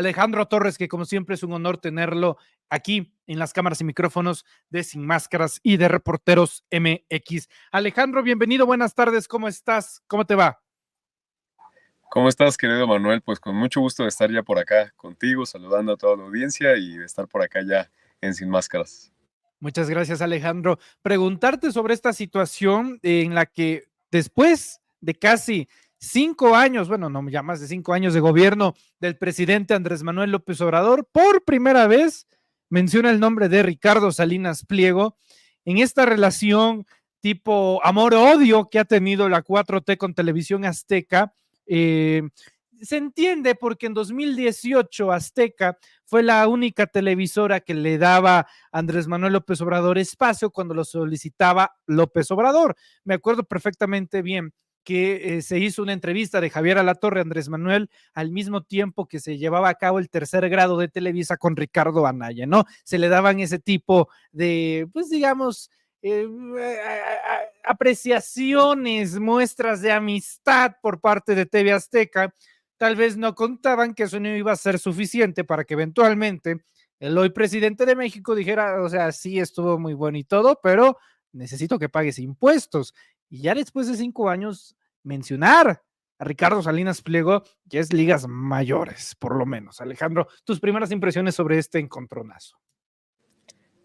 Alejandro Torres, que como siempre es un honor tenerlo aquí en las cámaras y micrófonos de Sin Máscaras y de Reporteros MX. Alejandro, bienvenido, buenas tardes, ¿cómo estás? ¿Cómo te va? ¿Cómo estás, querido Manuel? Pues con mucho gusto de estar ya por acá contigo, saludando a toda la audiencia y de estar por acá ya en Sin Máscaras. Muchas gracias, Alejandro. Preguntarte sobre esta situación en la que después de casi 5 años, bueno, no ya más de 5 años de gobierno del presidente Andrés Manuel López Obrador, por primera vez menciona el nombre de Ricardo Salinas Pliego en esta relación tipo amor-odio que ha tenido la 4T con Televisión Azteca. Eh, Se entiende porque en 2018 Azteca fue la única televisora que le daba Andrés Manuel López Obrador espacio cuando lo solicitaba López Obrador. Me acuerdo perfectamente bien que se hizo una entrevista de Javier Alatorre, Andrés Manuel, al mismo tiempo que se llevaba a cabo el tercer grado de Televisa con Ricardo Anaya, ¿no? Se le daban ese tipo de, pues digamos, eh, apreciaciones, muestras de amistad por parte de TV Azteca. Tal vez no contaban que eso no iba a ser suficiente para que eventualmente el hoy presidente de México dijera, o sea, sí estuvo muy bueno y todo, pero necesito que pagues impuestos. Y ya después de 5 años, mencionar a Ricardo Salinas Pliego ya es ligas mayores, por lo menos. Alejandro, tus primeras impresiones sobre este encontronazo.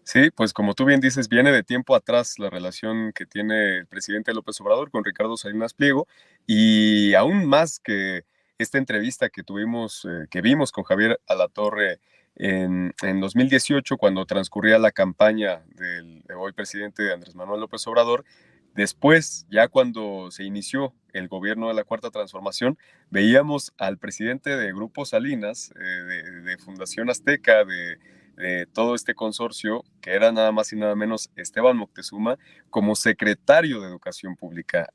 Sí, pues como tú bien dices, viene de tiempo atrás la relación que tiene el presidente López Obrador con Ricardo Salinas Pliego y aún más que esta entrevista que tuvimos, que vimos con Javier Alatorre en 2018 cuando transcurría la campaña del hoy presidente Andrés Manuel López Obrador. Después, ya cuando se inició el gobierno de la Cuarta Transformación, veíamos al presidente de Grupo Salinas, de Fundación Azteca, de todo este consorcio, que era nada más y nada menos Esteban Moctezuma, como secretario de Educación Pública.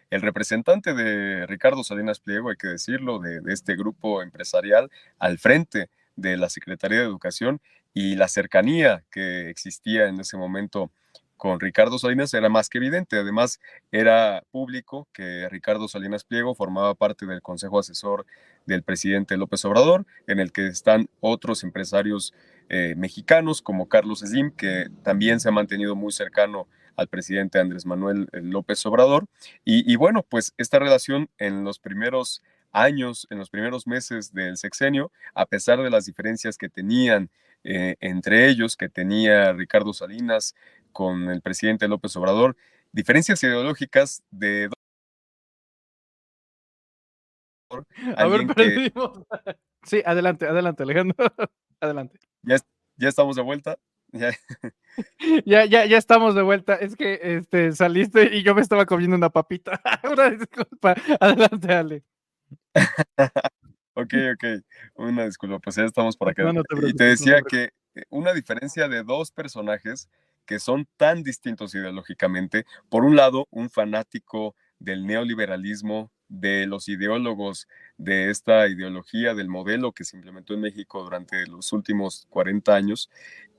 El representante de Ricardo Salinas Pliego, hay que decirlo, de este grupo empresarial al frente de la Secretaría de Educación, y la cercanía que existía en ese momento con Ricardo Salinas era más que evidente. Además, era público que Ricardo Salinas Pliego formaba parte del Consejo Asesor del presidente López Obrador, en el que están otros empresarios mexicanos como Carlos Slim, que también se ha mantenido muy cercano al presidente Andrés Manuel López Obrador. Y bueno, pues esta relación en los primeros años, en los primeros meses del sexenio, a pesar de las diferencias que tenían entre ellos, que tenía Ricardo Salinas con el presidente López Obrador, diferencias ideológicas de A ver, alguien que perdimos. Sí, adelante, adelante, Alejandro. Adelante. ya, ya estamos de vuelta. Ya. Ya estamos de vuelta. Es que saliste y yo me estaba comiendo una papita. Una disculpa. Adelante, Ale. Ok, ok, una disculpa, pues ya estamos por acá. No, no te Y te preocupes, no te decía preocupes. que una diferencia de dos personajes que son tan distintos ideológicamente. Por un lado, un fanático del neoliberalismo, de los ideólogos de esta ideología, del modelo que se implementó en México durante los últimos 40 años.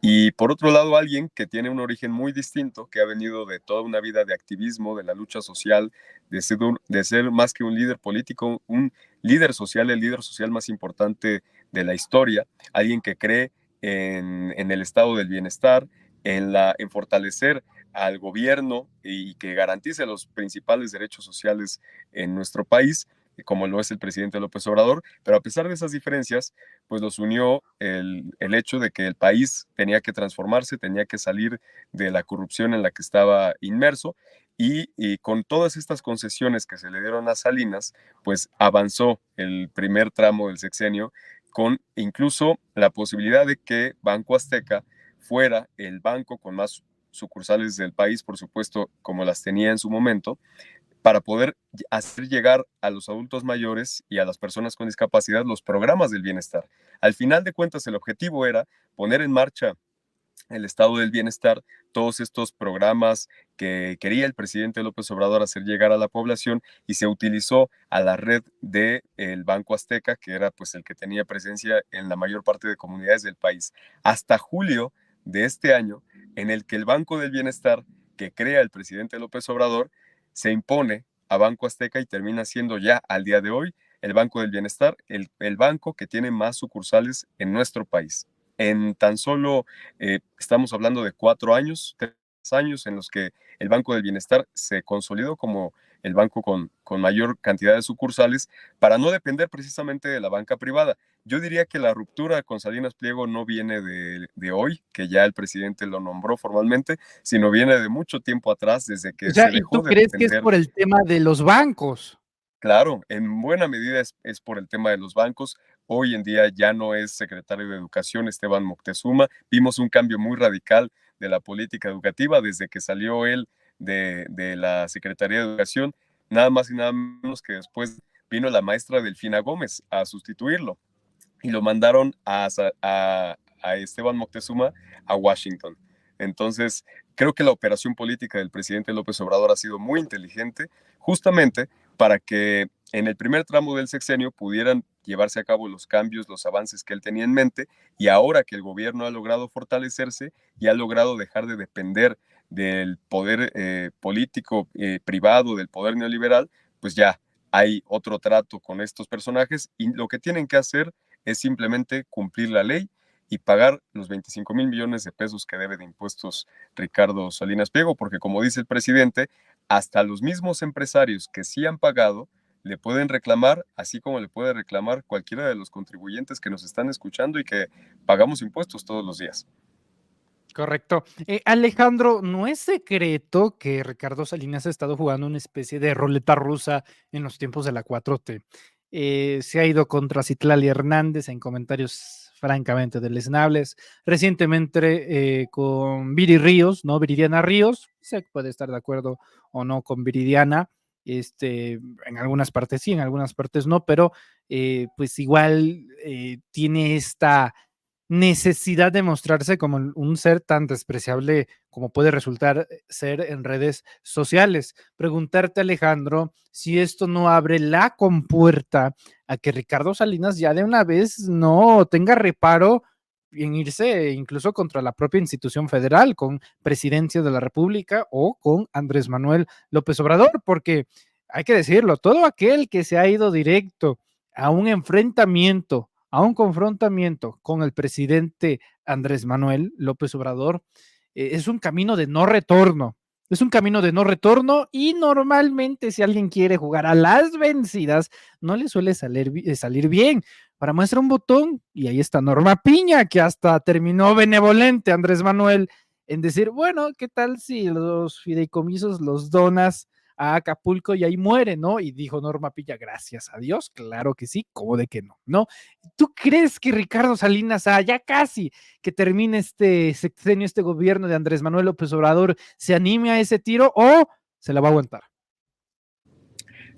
Y por otro lado, alguien que tiene un origen muy distinto, que ha venido de toda una vida de activismo, de la lucha social, de ser más que un líder político, un líder social, el líder social más importante de la historia, alguien que cree en el estado del bienestar, en fortalecer al gobierno y que garantice los principales derechos sociales en nuestro país, como lo es el presidente López Obrador. Pero a pesar de esas diferencias, pues los unió el hecho de que el país tenía que transformarse, tenía que salir de la corrupción en la que estaba inmerso, y con todas estas concesiones que se le dieron a Salinas, pues avanzó el primer tramo del sexenio con incluso la posibilidad de que Banco Azteca fuera el banco con más sucursales del país, por supuesto, como las tenía en su momento, para poder hacer llegar a los adultos mayores y a las personas con discapacidad los programas del bienestar. Al final de cuentas, el objetivo era poner en marcha el estado del bienestar, todos estos programas que quería el presidente López Obrador hacer llegar a la población, y se utilizó a la red del Banco Azteca, que era pues el que tenía presencia en la mayor parte de comunidades del país, hasta julio de este año, en el que el Banco del Bienestar que crea el presidente López Obrador se impone a Banco Azteca y termina siendo ya al día de hoy el Banco del Bienestar, el banco que tiene más sucursales en nuestro país. En tan solo, estamos hablando de 4 años, 3 años en los que el Banco del Bienestar se consolidó como el banco con mayor cantidad de sucursales para no depender precisamente de la banca privada. Yo diría que la ruptura con Salinas Pliego no viene de hoy, que ya el presidente lo nombró formalmente, sino viene de mucho tiempo atrás, desde O que sea, se ¿y dejó tú de crees que es depender. por el tema de los bancos? Claro, en buena medida es por el tema de los bancos. Hoy en día ya no es secretario de Educación Esteban Moctezuma. Vimos un cambio muy radical de la política educativa desde que salió él de la Secretaría de Educación, nada más y nada menos que después vino la maestra Delfina Gómez a sustituirlo y lo mandaron a Esteban Moctezuma a Washington. Entonces, creo que la operación política del presidente López Obrador ha sido muy inteligente, justamente para que en el primer tramo del sexenio pudieran llevarse a cabo los cambios, los avances que él tenía en mente, y ahora que el gobierno ha logrado fortalecerse y ha logrado dejar de depender del poder político privado, del poder neoliberal, pues ya hay otro trato con estos personajes y lo que tienen que hacer es simplemente cumplir la ley y pagar los 25,000 millones de pesos que debe de impuestos Ricardo Salinas Pliego, porque como dice el presidente, hasta los mismos empresarios que sí han pagado le pueden reclamar, así como le puede reclamar cualquiera de los contribuyentes que nos están escuchando y que pagamos impuestos todos los días. Correcto. Alejandro, no es secreto que Ricardo Salinas ha estado jugando una especie de roleta rusa en los tiempos de la 4T. Se ha ido contra Citlali Hernández en comentarios francamente deleznables. Recientemente con Viri Ríos, ¿no? Viridiana Ríos, se puede estar de acuerdo o no con Viridiana. En algunas partes sí, en algunas partes no, pero pues igual tiene esta necesidad de mostrarse como un ser tan despreciable como puede resultar ser en redes sociales. Preguntarte, Alejandro, si esto no abre la compuerta a que Ricardo Salinas ya de una vez no tenga reparo en irse incluso contra la propia institución federal, con Presidencia de la República o con Andrés Manuel López Obrador, porque hay que decirlo, todo aquel que se ha ido directo a un enfrentamiento, a un confrontamiento con el presidente Andrés Manuel López Obrador, es un camino de no retorno. Es un camino de no retorno y normalmente si alguien quiere jugar a las vencidas, no le suele salir bien. Para muestra un botón y ahí está Norma Piña, que hasta terminó benevolente Andrés Manuel en decir, bueno, ¿qué tal si los fideicomisos los donas a Acapulco y ahí muere, ¿no? Y dijo Norma Pilla, gracias a Dios, claro que sí, ¿cómo de que no? ¿No? ¿Tú crees que Ricardo Salinas, ya casi que termine este sexenio, este gobierno de Andrés Manuel López Obrador, se anime a ese tiro o se la va a aguantar?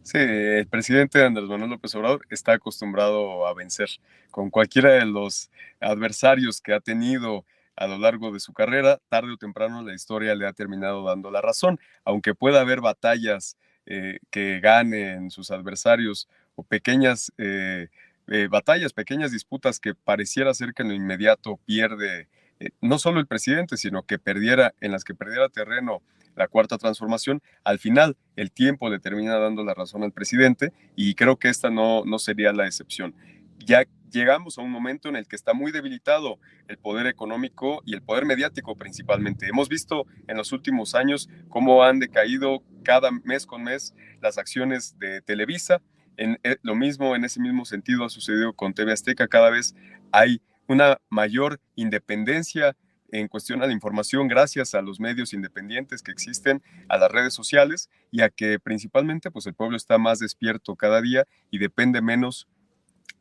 Sí, el presidente Andrés Manuel López Obrador está acostumbrado a vencer con cualquiera de los adversarios que ha tenido a lo largo de su carrera. Tarde o temprano la historia le ha terminado dando la razón, aunque pueda haber batallas que ganen sus adversarios o pequeñas batallas, pequeñas disputas que pareciera ser que en lo inmediato pierde no solo el presidente, sino que en las que perdiera terreno la cuarta transformación. Al final el tiempo le termina dando la razón al presidente y creo que esta no sería la excepción. Ya llegamos a un momento en el que está muy debilitado el poder económico y el poder mediático principalmente. Hemos visto en los últimos años cómo han decaído cada mes con mes las acciones de Televisa. Lo mismo, en ese mismo sentido ha sucedido con TV Azteca. Cada vez hay una mayor independencia en cuestión a la información gracias a los medios independientes que existen, a las redes sociales y a que principalmente pues el pueblo está más despierto cada día y depende menos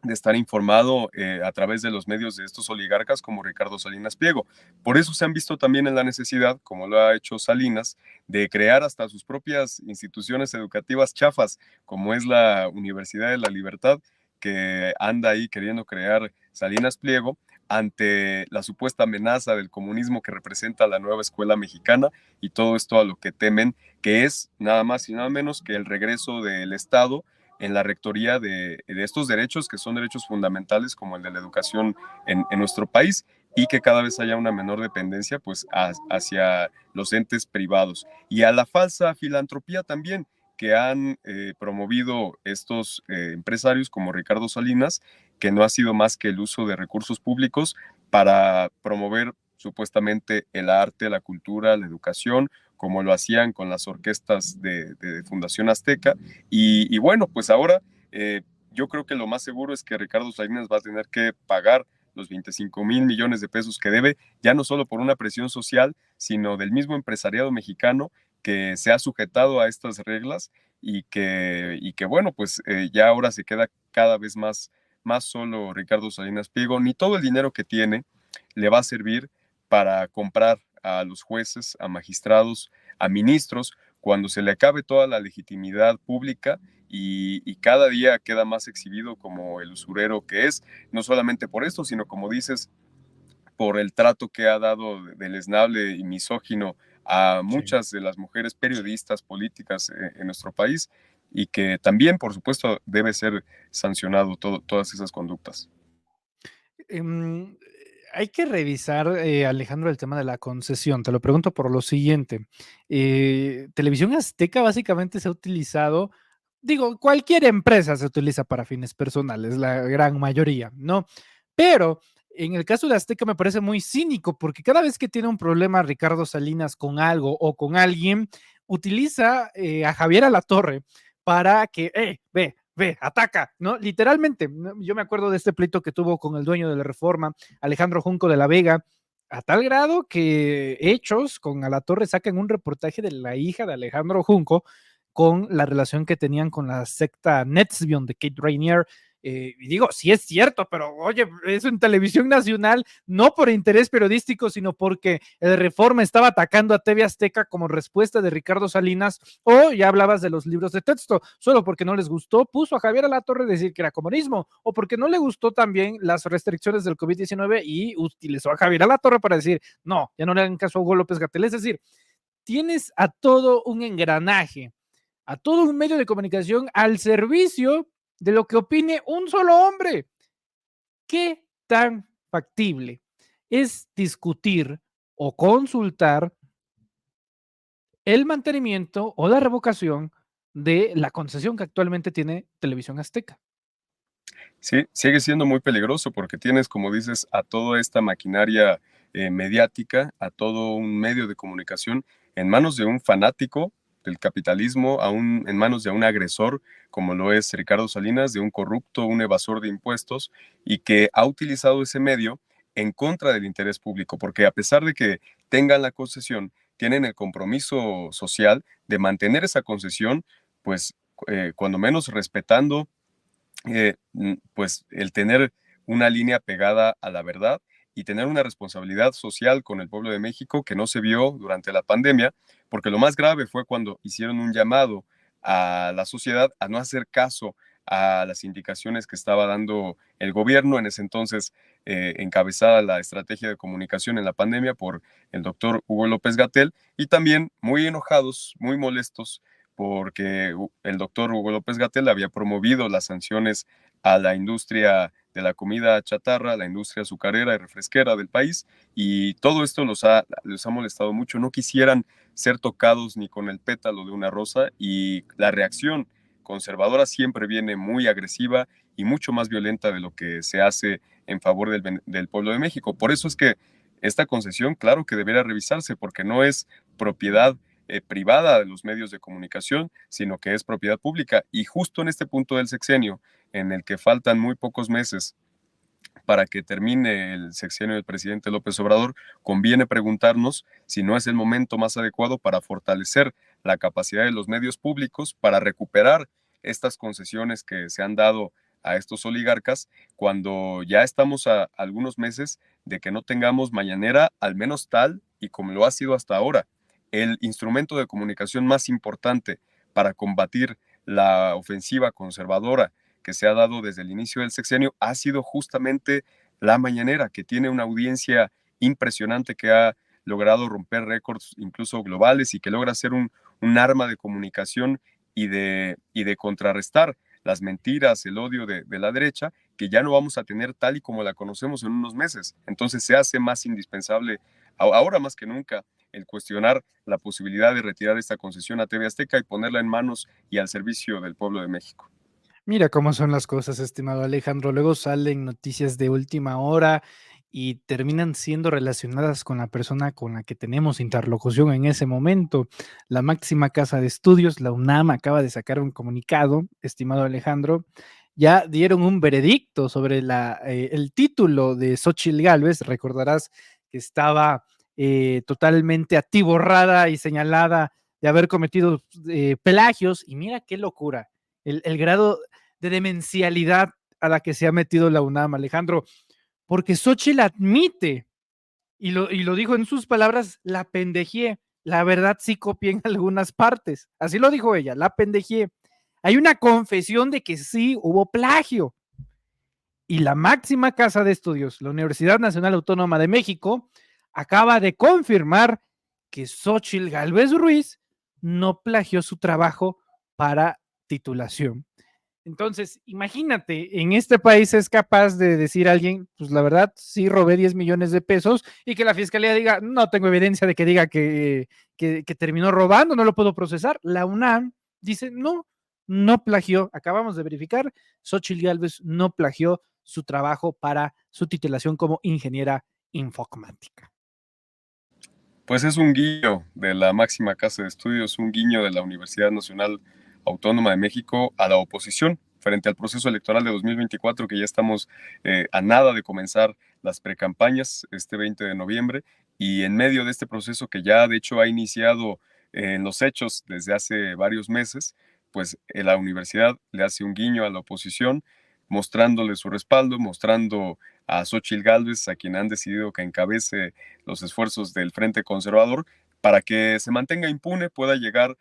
de estar informado a través de los medios de estos oligarcas como Ricardo Salinas Pliego. Por eso se han visto también en la necesidad, como lo ha hecho Salinas, de crear hasta sus propias instituciones educativas chafas, como es la Universidad de la Libertad, que anda ahí queriendo crear Salinas Pliego ante la supuesta amenaza del comunismo que representa la nueva escuela mexicana y todo esto a lo que temen, que es nada más y nada menos que el regreso del Estado en la rectoría de estos derechos que son derechos fundamentales como el de la educación en nuestro país y que cada vez haya una menor dependencia pues hacia los entes privados y a la falsa filantropía también que han promovido estos empresarios como Ricardo Salinas, que no ha sido más que el uso de recursos públicos para promover supuestamente el arte, la cultura, la educación, como lo hacían con las orquestas de Fundación Azteca. Y bueno, pues ahora yo creo que lo más seguro es que Ricardo Salinas va a tener que pagar los 25,000 millones de pesos que debe, ya no solo por una presión social, sino del mismo empresariado mexicano que se ha sujetado a estas reglas y que bueno, pues ya ahora se queda cada vez más solo Ricardo Salinas Pliego. Ni todo el dinero que tiene le va a servir para comprar a los jueces, a magistrados, a ministros, cuando se le acabe toda la legitimidad pública y cada día queda más exhibido como el usurero que es, no solamente por esto, sino como dices, por el trato que ha dado deleznable y misógino a Sí. muchas de las mujeres periodistas políticas en nuestro país y que también, por supuesto, debe ser sancionado todas esas conductas. Em, Hay que revisar, Alejandro, el tema de la concesión. Te lo pregunto por lo siguiente. Televisión Azteca básicamente se ha utilizado, digo, cualquier empresa se utiliza para fines personales, la gran mayoría, ¿no? Pero en el caso de Azteca me parece muy cínico porque cada vez que tiene un problema Ricardo Salinas con algo o con alguien, utiliza a Javier Alatorre para que, ve, ataca, ¿no? Literalmente, ¿no? Yo me acuerdo de este pleito que tuvo con el dueño de la Reforma, Alejandro Junco de la Vega, a tal grado que Hechos con Alatorre sacan un reportaje de la hija de Alejandro Junco con la relación que tenían con la secta Netzbion de Kate Rainier. Y digo, sí es cierto, pero oye, eso en televisión nacional, no por interés periodístico, sino porque el Reforma estaba atacando a TV Azteca como respuesta de Ricardo Salinas, o ya hablabas de los libros de texto, solo porque no les gustó, puso a Javier Alatorre a decir que era comunismo, o porque no le gustó también las restricciones del COVID-19 y utilizó a Javier Alatorre para decir, no, ya no le hagan caso a Hugo López Gatell. Es decir, tienes a todo un engranaje, a todo un medio de comunicación al servicio de lo que opine un solo hombre. ¿Qué tan factible es discutir o consultar el mantenimiento o la revocación de la concesión que actualmente tiene Televisión Azteca? Sí, sigue siendo muy peligroso porque tienes, como dices, a toda esta maquinaria mediática, a todo un medio de comunicación en manos de un fanático del capitalismo, en manos de un agresor como lo es Ricardo Salinas, de un corrupto, un evasor de impuestos y que ha utilizado ese medio en contra del interés público, porque a pesar de que tengan la concesión, tienen el compromiso social de mantener esa concesión, pues cuando menos respetando pues el tener una línea pegada a la verdad y tener una responsabilidad social con el pueblo de México que no se vio durante la pandemia, porque lo más grave fue cuando hicieron un llamado a la sociedad a no hacer caso a las indicaciones que estaba dando el gobierno, en ese entonces encabezada la estrategia de comunicación en la pandemia por el doctor Hugo López Gatell, y también muy enojados, muy molestos porque el doctor Hugo López Gatell había promovido las sanciones a la industria de la comida chatarra, la industria azucarera y refresquera del país, y todo esto les ha molestado mucho. No quisieran ser tocados ni con el pétalo de una rosa, y la reacción conservadora siempre viene muy agresiva y mucho más violenta de lo que se hace en favor del pueblo de México. Por eso es que esta concesión, claro que debería revisarse, porque no es propiedad privada de los medios de comunicación, sino que es propiedad pública. Y justo en este punto del sexenio, en el que faltan muy pocos meses para que termine el sexenio del presidente López Obrador, conviene preguntarnos si no es el momento más adecuado para fortalecer la capacidad de los medios públicos para recuperar estas concesiones que se han dado a estos oligarcas, cuando ya estamos a algunos meses de que no tengamos mañanera, al menos tal y como lo ha sido hasta ahora. El instrumento de comunicación más importante para combatir la ofensiva conservadora que se ha dado desde el inicio del sexenio ha sido justamente la mañanera, que tiene una audiencia impresionante, que ha logrado romper récords incluso globales y que logra ser un arma de comunicación y de contrarrestar las mentiras, el odio de la derecha, que ya no vamos a tener tal y como la conocemos en unos meses. Entonces se hace más indispensable, ahora más que nunca, el cuestionar la posibilidad de retirar esta concesión a TV Azteca y ponerla en manos y al servicio del pueblo de México. Mira cómo son las cosas, estimado Alejandro. Luego salen noticias de última hora y terminan siendo relacionadas con la persona con la que tenemos interlocución en ese momento. La máxima casa de estudios, la UNAM, acaba de sacar un comunicado, estimado Alejandro. Ya dieron un veredicto sobre el título de Xóchitl Gálvez. Recordarás que estaba totalmente atiborrada y señalada de haber cometido plagios. Y mira qué locura. El grado de demencialidad a la que se ha metido la UNAM, Alejandro, porque Xóchitl admite, y lo dijo en sus palabras, la pendejié. La verdad sí copié en algunas partes. Así lo dijo ella, la pendejié. Hay una confesión de que sí hubo plagio. Y la máxima casa de estudios, la Universidad Nacional Autónoma de México, acaba de confirmar que Xóchitl Gálvez Ruiz no plagió su trabajo para titulación. Entonces, imagínate, en este país es capaz de decir a alguien, pues la verdad, sí robé 10 millones de pesos y que la fiscalía diga, no tengo evidencia de que diga que terminó robando, no lo puedo procesar. La UNAM dice, no, no plagió. Acabamos de verificar, Xóchitl Gálvez no plagió su trabajo para su titulación como ingeniera informática. Pues es un guiño de la máxima casa de estudios, un guiño de la Universidad Nacional Autónoma de México a la oposición frente al proceso electoral de 2024, que ya estamos a nada de comenzar las precampañas este 20 de noviembre, y en medio de este proceso que ya de hecho ha iniciado en los hechos desde hace varios meses, pues la universidad le hace un guiño a la oposición, mostrándole su respaldo, mostrando a Xóchitl Gálvez, a quien han decidido que encabece los esfuerzos del Frente Conservador, para que se mantenga impune, pueda llegar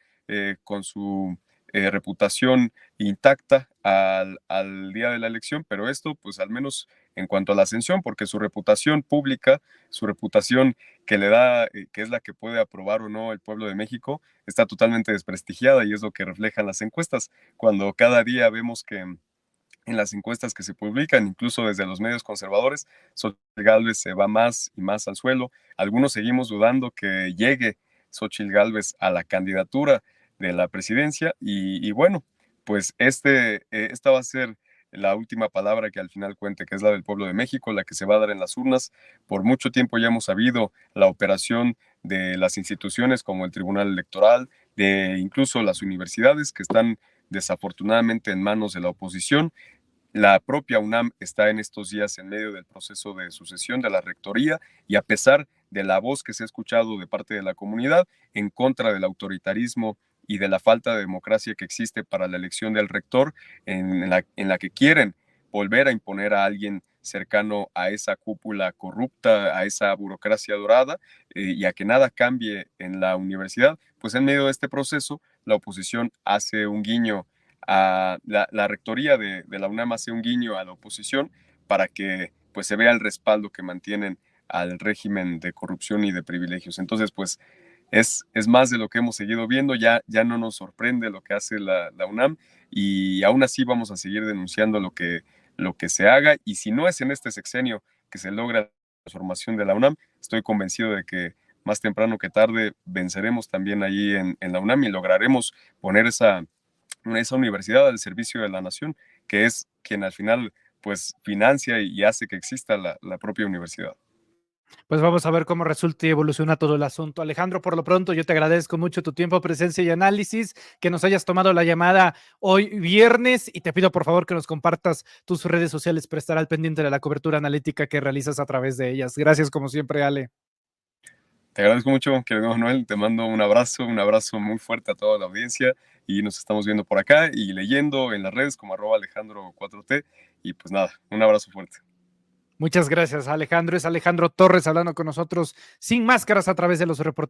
con su reputación intacta al día de la elección, pero esto pues al menos en cuanto a la ascensión, porque su reputación pública, su reputación que le da, que es la que puede aprobar o no el pueblo de México, está totalmente desprestigiada y es lo que reflejan las encuestas, cuando cada día vemos que en las encuestas que se publican, incluso desde los medios conservadores, Xóchitl Gálvez se va más y más al suelo. Algunos seguimos dudando que llegue Xóchitl Gálvez a la candidatura de la presidencia y bueno, pues esta va a ser la última palabra que al final cuente, que es la del pueblo de México, la que se va a dar en las urnas. Por mucho tiempo ya hemos sabido la operación de las instituciones como el Tribunal Electoral, de incluso las universidades que están desafortunadamente en manos de la oposición. La propia UNAM está en estos días en medio del proceso de sucesión de la rectoría y a pesar de la voz que se ha escuchado de parte de la comunidad en contra del autoritarismo y de la falta de democracia que existe para la elección del rector, en la que quieren volver a imponer a alguien cercano a esa cúpula corrupta, a esa burocracia dorada, y a que nada cambie en la universidad, pues en medio de este proceso la oposición hace un guiño a la rectoría de la UNAM, hace un guiño a la oposición para que pues se vea el respaldo que mantienen al régimen de corrupción y de privilegios. Entonces, pues es más de lo que hemos seguido viendo, ya no nos sorprende lo que hace la UNAM y aún así vamos a seguir denunciando lo que se haga y si no es en este sexenio que se logra la transformación de la UNAM, estoy convencido de que más temprano que tarde venceremos también allí en la UNAM y lograremos poner esa universidad al servicio de la nación, que es quien al final pues financia y hace que exista la propia universidad. Pues vamos a ver cómo resulta y evoluciona todo el asunto. Alejandro, por lo pronto yo te agradezco mucho tu tiempo, presencia y análisis, que nos hayas tomado la llamada hoy viernes y te pido por favor que nos compartas tus redes sociales para estar al pendiente de la cobertura analítica que realizas a través de ellas. Gracias como siempre, Ale. Te agradezco mucho, querido Manuel, te mando un abrazo muy fuerte a toda la audiencia y nos estamos viendo por acá y leyendo en las redes como @Alejandro4T y pues nada, un abrazo fuerte. Muchas gracias, Alejandro. Es Alejandro Torres hablando con nosotros sin máscaras a través de los reportes.